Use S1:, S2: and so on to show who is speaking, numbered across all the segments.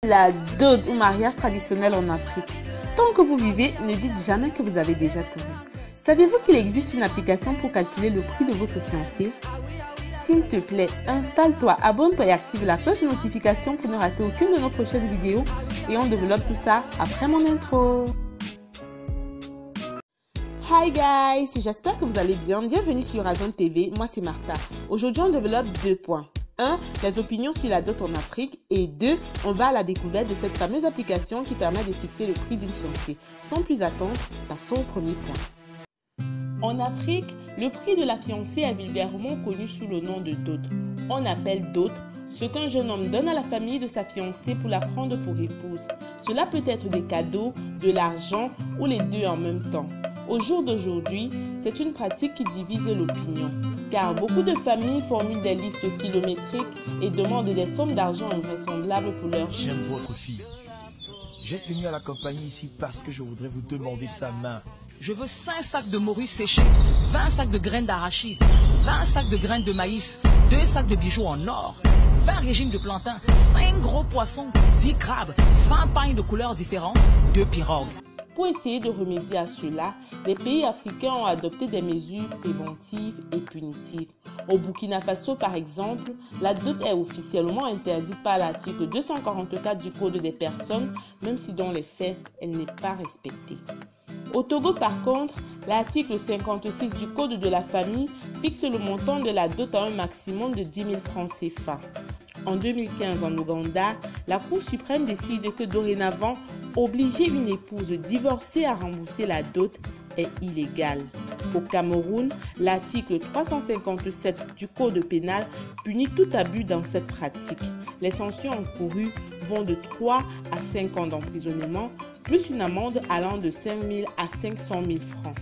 S1: La dot ou mariage traditionnel en Afrique. Tant que vous vivez, ne dites jamais que vous avez déjà tout vu. Saviez-vous qu'il existe une application pour calculer le prix de votre fiancé? S'il te plaît, installe-toi, abonne-toi et active la cloche de notification pour ne rater aucune de nos prochaines vidéos. Et on développe tout ça après mon intro. Hi guys, j'espère que vous allez bien. Bienvenue sur Razon TV, moi c'est Martha. Aujourd'hui on développe 2 points. 1. Les opinions sur la dot en Afrique. Et 2. On va à la découverte de cette fameuse application qui permet de fixer le prix d'une fiancée. Sans plus attendre, passons au premier point. En Afrique, le prix de la fiancée est vulgairement connu sous le nom de dot. On appelle dot ce qu'un jeune homme donne à la famille de sa fiancée pour la prendre pour épouse. Cela peut être des cadeaux, de l'argent ou les deux en même temps. Au jour d'aujourd'hui, c'est une pratique qui divise l'opinion, car beaucoup de familles formulent des listes kilométriques et demandent des sommes d'argent invraisemblables pour leur fille.
S2: J'aime votre fille. J'ai tenu à l'accompagner ici parce que je voudrais vous demander sa main.
S3: Je veux 5 sacs de morue séchée, 20 sacs de graines d'arachide, 20 sacs de graines de maïs, 2 sacs de bijoux en or, 20 régimes de plantain, 5 gros poissons, 10 crabes, 20 pailles de couleurs différentes, 2 pirogues.
S1: Pour essayer de remédier à cela, les pays africains ont adopté des mesures préventives et punitives. Au Burkina Faso, par exemple, la dot est officiellement interdite par l'article 244 du Code des personnes, même si dans les faits, elle n'est pas respectée. Au Togo, par contre, l'article 56 du Code de la famille fixe le montant de la dot à un maximum de 10 000 francs CFA. En 2015, en Ouganda, la Cour suprême décide que dorénavant, obliger une épouse divorcée à rembourser la dot est illégal. Au Cameroun, l'article 357 du Code pénal punit tout abus dans cette pratique. Les sanctions encourues vont de 3 à 5 ans d'emprisonnement, plus une amende allant de 5 000 à 500 000 francs.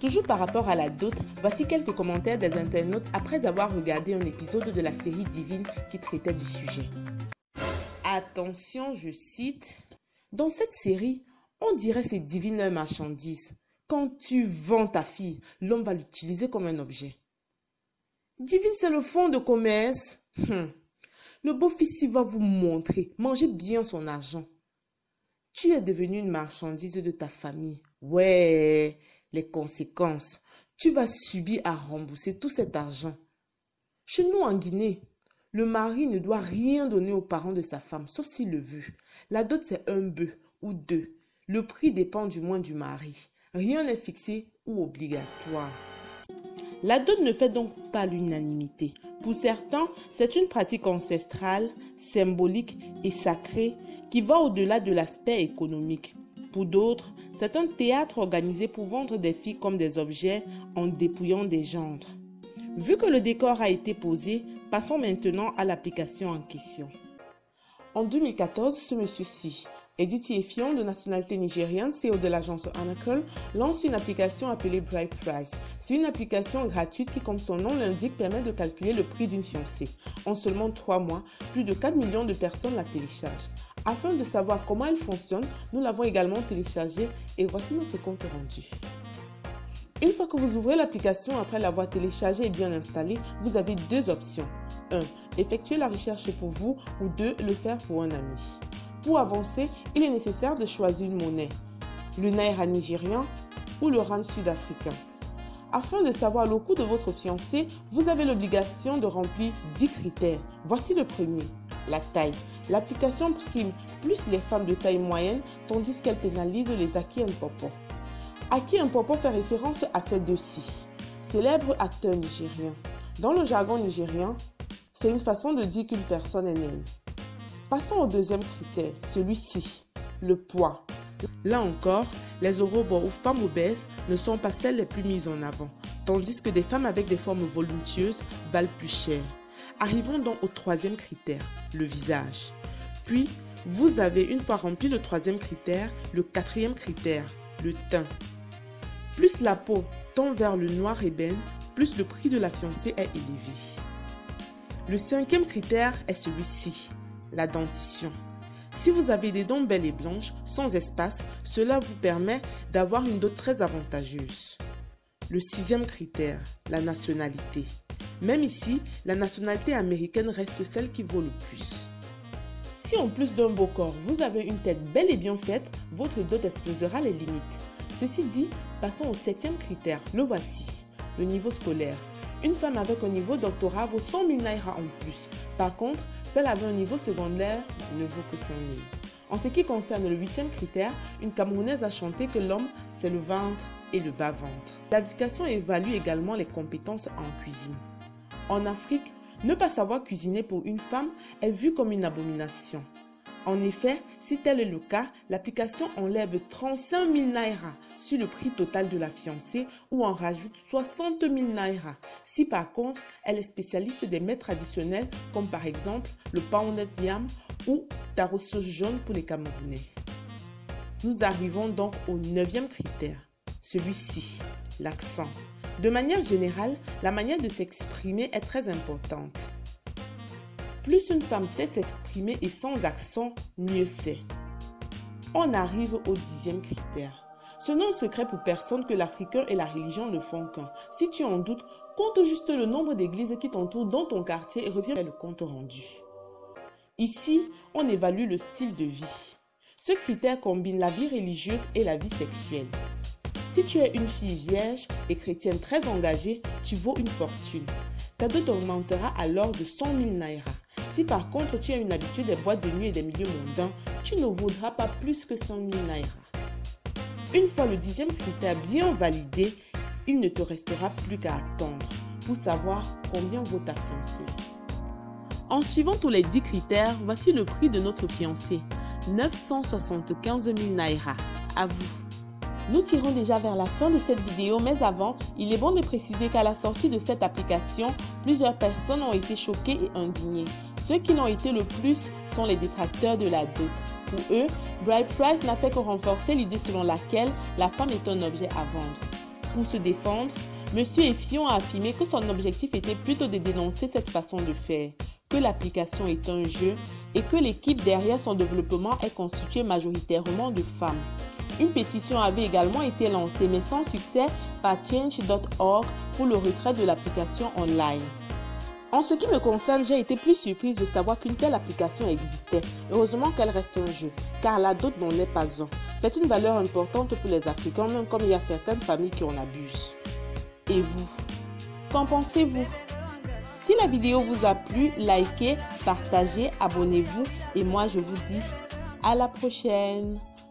S1: Toujours par rapport à la dot, voici quelques commentaires des internautes après avoir regardé un épisode de la série Divine qui traitait du sujet. Attention, je cite. Dans cette série, on dirait c'est divine une marchandise. Quand tu vends ta fille, l'homme va l'utiliser comme un objet. Divine, c'est le fonds de commerce. Le beau-fils va vous montrer. Mangez bien son argent. Tu es devenu une marchandise de ta famille. Ouais, les conséquences. Tu vas subir à rembourser tout cet argent. Chez nous en Guinée, le mari ne doit rien donner aux parents de sa femme, sauf s'il le veut. La dot, c'est un bœuf ou 2. Le prix dépend du moins du mari. Rien n'est fixé ou obligatoire. La dot ne fait donc pas l'unanimité. Pour certains, c'est une pratique ancestrale, symbolique et sacrée qui va au-delà de l'aspect économique. Pour d'autres, c'est un théâtre organisé pour vendre des filles comme des objets en dépouillant des gendres. Vu que le décor a été posé, passons maintenant à l'application en question. En 2014, ce monsieur-ci, Edith Effiong, de nationalité nigériane, CEO de l'agence Oracle, lance une application appelée Bride Price. C'est une application gratuite qui, comme son nom l'indique, permet de calculer le prix d'une fiancée. En seulement 3 mois, plus de 4 millions de personnes la téléchargent. Afin de savoir comment elle fonctionne, nous l'avons également téléchargée et voici notre compte rendu. Une fois que vous ouvrez l'application après l'avoir téléchargée et bien installée, vous avez 2 options. 1. Effectuer la recherche pour vous ou 2. Le faire pour un ami. Pour avancer, il est nécessaire de choisir une monnaie, le naira nigérian ou le rand sud-africain. Afin de savoir le coût de votre fiancé, vous avez l'obligation de remplir 10 critères. Voici le premier, la taille. L'application prime plus les femmes de taille moyenne, tandis qu'elle pénalise les Aki Mpopo. Aki Mpopo fait référence à ces deux-ci, célèbres acteurs nigériens. Dans le jargon nigérien, c'est une façon de dire qu'une personne est naine. Passons au deuxième critère, celui-ci, le poids. Là encore, les orobos ou femmes obèses ne sont pas celles les plus mises en avant, tandis que des femmes avec des formes voluptueuses valent plus cher. Arrivons donc au troisième critère, le visage. Puis, vous avez une fois rempli le troisième critère, le quatrième critère, le teint. Plus la peau tend vers le noir ébène, plus le prix de la fiancée est élevé. Le cinquième critère est celui-ci, la dentition. Si vous avez des dents belles et blanches, sans espace, cela vous permet d'avoir une dot très avantageuse. Le sixième critère, la nationalité. Même ici, la nationalité américaine reste celle qui vaut le plus. Si en plus d'un beau corps, vous avez une tête belle et bien faite, votre dot explosera les limites. Ceci dit, passons au 7e critère. Le voici, le niveau scolaire. Une femme avec un niveau doctorat vaut 100 000 naira en plus. Par contre, celle avec un niveau secondaire ne vaut que 100 000. En ce qui concerne le 8e critère, une Camerounaise a chanté que l'homme, c'est le ventre et le bas-ventre. L'application évalue également les compétences en cuisine. En Afrique, ne pas savoir cuisiner pour une femme est vu comme une abomination. En effet, si tel est le cas, l'application enlève 35 000 naira sur le prix total de la fiancée ou en rajoute 60 000 naira. Si par contre, elle est spécialiste des mets traditionnels comme par exemple le pounded yam ou taro sauce jaune pour les Camerounais. Nous arrivons donc au 9e critère, celui-ci, l'accent. De manière générale, la manière de s'exprimer est très importante. Plus une femme sait s'exprimer et sans accent, mieux c'est. On arrive au 10e critère. Ce n'est un secret pour personne que l'Africain et la religion ne font qu'un. Si tu en doutes, compte juste le nombre d'églises qui t'entourent dans ton quartier et reviens faire le compte rendu. Ici, on évalue le style de vie. Ce critère combine la vie religieuse et la vie sexuelle. Si tu es une fille vierge et chrétienne très engagée, tu vaux une fortune. Ta dot augmentera alors de 100 000 naira. Si par contre tu as une habitude des boîtes de nuit et des milieux mondains, tu ne vaudras pas plus que 100 000 naira. Une fois le 10e critère bien validé, il ne te restera plus qu'à attendre pour savoir combien vaut ta fiancée. En suivant tous les 10 critères, voici le prix de notre fiancée. 975 000 naira. À vous. Nous tirons déjà vers la fin de cette vidéo, mais avant, il est bon de préciser qu'à la sortie de cette application, plusieurs personnes ont été choquées et indignées. Ceux qui l'ont été le plus sont les détracteurs de la dot. Pour eux, Bride Price n'a fait que renforcer l'idée selon laquelle la femme est un objet à vendre. Pour se défendre, M. Effion a affirmé que son objectif était plutôt de dénoncer cette façon de faire, que l'application est un jeu et que l'équipe derrière son développement est constituée majoritairement de femmes. Une pétition avait également été lancée, mais sans succès, par change.org pour le retrait de l'application online. En ce qui me concerne, j'ai été plus surprise de savoir qu'une telle application existait. Heureusement qu'elle reste un jeu, car la dot n'en est pas un. C'est une valeur importante pour les Africains, même comme il y a certaines familles qui en abusent. Et vous, qu'en pensez-vous? Si la vidéo vous a plu, likez, partagez, abonnez-vous et moi je vous dis à la prochaine.